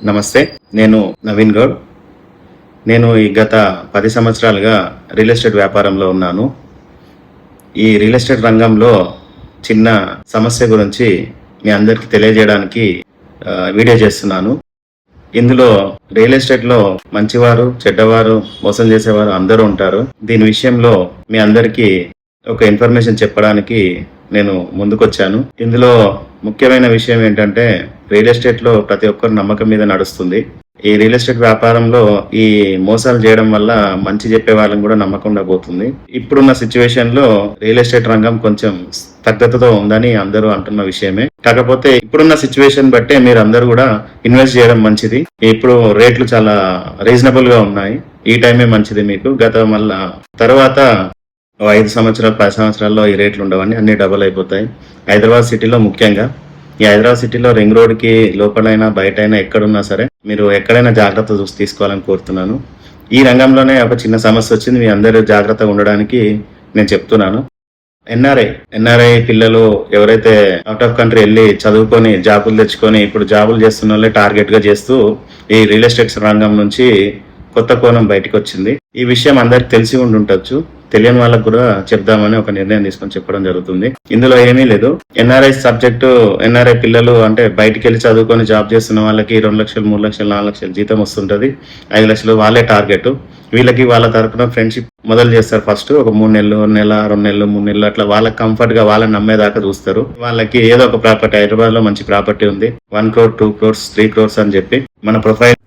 నమస్తే. నేను నవీన్ గౌడ్. నేను ఈ గత 10 సంవత్సరాలుగా రియల్ ఎస్టేట్ వ్యాపారంలో ఉన్నాను. ఈ రియల్ ఎస్టేట్ రంగంలో చిన్న సమస్య గురించి మీ అందరికీ తెలియజేయడానికి వీడియో చేస్తున్నాను. ఇందులో రియల్ ఎస్టేట్లో మంచివారు, చెడ్డవారు, మోసం చేసేవారు అందరూ ఉంటారు. దీని విషయంలో మీ అందరికీ ఒక ఇన్ఫర్మేషన్ చెప్పడానికి నేను ముందుకొచ్చాను. ఇందులో ముఖ్యమైన విషయం ఏంటంటే రియల్ ఎస్టేట్లో ప్రతి ఒక్కరు నమ్మకం మీద నడుస్తుంది. ఈ రియల్ ఎస్టేట్ వ్యాపారంలో ఈ మోసాలు చేయడం వల్ల మంచి చెప్పే వాళ్ళని కూడా నమ్మకుండా పోతుంది. ఇప్పుడున్న సిచ్యువేషన్ లో రియల్ ఎస్టేట్ రంగం కొంచెం స్తబ్దతతో ఉందని అందరూ అంటున్న విషయమే. కాకపోతే ఇప్పుడున్న సిచ్యువేషన్ బట్టే మీరు అందరూ కూడా ఇన్వెస్ట్ చేయడం మంచిది. ఇప్పుడు రేట్లు చాలా రీజనబుల్ గా ఉన్నాయి. ఈ టైమే మంచిది మీకు. మళ్ళా తర్వాత 5 సంవత్సరాలు 10 సంవత్సరాల్లో ఈ రేట్లు ఉండవని అన్ని డబుల్ అయిపోతాయి. హైదరాబాద్ సిటీలో ముఖ్యంగా ఈ హైదరాబాద్ సిటీలో రింగ్ రోడ్కి లోపలైనా బయటైనా ఎక్కడున్నా సరే మీరు ఎక్కడైనా జాగ్రత్త చూసి తీసుకోవాలని కోరుతున్నాను. ఈ రంగంలోనే ఒక చిన్న సమస్య వచ్చింది. మీ అందరూ జాగ్రత్తగా ఉండడానికి నేను చెప్తున్నాను. ఎన్ఆర్ఐ పిల్లలు ఎవరైతే అవుట్ ఆఫ్ కంట్రీ వెళ్ళి చదువుకొని జాబులు తెచ్చుకొని ఇప్పుడు జాబులు చేస్తున్న వాళ్ళే టార్గెట్ గా చేస్తూ ఈ రియల్ ఎస్టేట్ రంగం నుంచి కొత్త కోణం బయటకు వచ్చింది. ఈ విషయం అందరికి తెలిసి ఉండుంటచ్చు. తెలియని వాళ్ళకు కూడా చెప్దామని ఒక నిర్ణయం తీసుకొని చెప్పడం జరుగుతుంది. ఇందులో ఏమీ లేదు. ఎన్ఆర్ఐ పిల్లలు అంటే బయటికి వెళ్ళి చదువుకొని జాబ్ చేస్తున్న వాళ్ళకి 2 లక్షలు 3 లక్షలు 4 లక్షలు జీతం వస్తుంటది. 5 లక్షలు వాళ్ళే టార్గెట్. వీళ్ళకి వాళ్ళ తరపున ఫ్రెండ్షిప్ మొదలు చేస్తారు. ఫస్ట్ ఒక 3 నెలలు, నెల, 2 నెలలు, 3 నెలలు అట్లా వాళ్ళకి కంఫర్ట్ గా వాళ్ళని నమ్మేదాకా చూస్తారు. వాళ్ళకి ఏదో ఒక ప్రాపర్టీ, హైదరాబాద్ లో మంచి ప్రాపర్టీ ఉంది, 1 crore 2 crores 3 crores అని చెప్పి మన ప్రొఫైల్